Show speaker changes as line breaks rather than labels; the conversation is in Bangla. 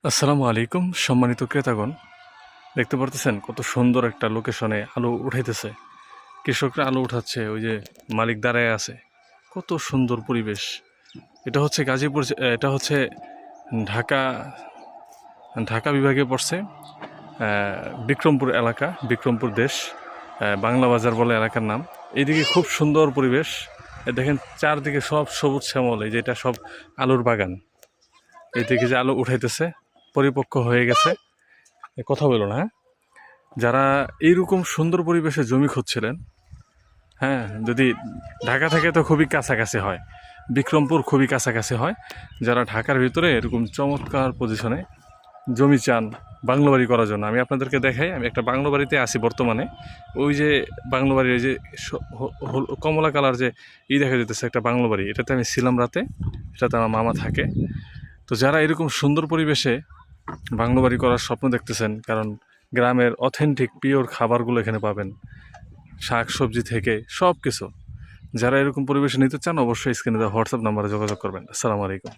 আসসালামু আলাইকুম সম্মানিত ক্রেতাগণ, দেখতে পারতেছেন কত সুন্দর একটা লোকেশনে আলু উঠাইতেছে। কৃষকরা আলু উঠাচ্ছে, ওই যে মালিক দাঁড়ায় আছে। কত সুন্দর পরিবেশ। এটা হচ্ছে গাজীপুর, এটা হচ্ছে ঢাকা ঢাকা বিভাগে পড়ছে। বিক্রমপুর এলাকা, বিক্রমপুর দেশ, বাংলা বাজার বলে এলাকার নাম। এইদিকে খুব সুন্দর পরিবেশ। দেখেন চারদিকে সব সবুজ শ্যামল, এই যে এটা সব আলুর বাগান। এইদিকে যে আলু উঠাইতেছে, পরিপক্ক হয়ে গেছে। কথা বলো না, হ্যাঁ? যারা এইরকম সুন্দর পরিবেশে জমি খুঁজছিলেন, হ্যাঁ, যদি ঢাকা থেকে তো খুবই কাছাকাছি হয়, বিক্রমপুর খুবই কাছাকাছি হয়। যারা ঢাকার ভিতরে এরকম চমৎকার পজিশনে জমি চান বাংলো বাড়ি করার জন্য, আমি আপনাদেরকে দেখাই। আমি একটা বাংলো বাড়িতে আছি বর্তমানে। ওই যে বাংলো বাড়ির ওই যে কমলা কালার যে দেখা যেতেছে একটা বাংলো বাড়ি, এটাতে আমি ছিলাম রাতে। এটাতে আমার মামা থাকে। তো যারা এরকম সুন্দর পরিবেশে বাংলো বাড়ি করার স্বপ্ন দেখতেছেন, কারণ গ্রামের অথেন্টিক পিওর খাবারগুলো এখানে পাবেন, শাক সবজি থেকে সব কিছু। যারা এরকম পরিবেশে নিতে চান, অবশ্যই স্ক্রিনে দেওয়া হোয়াটসঅ্যাপ নাম্বারে যোগাযোগ করবেন। আসসালামু আলাইকুম।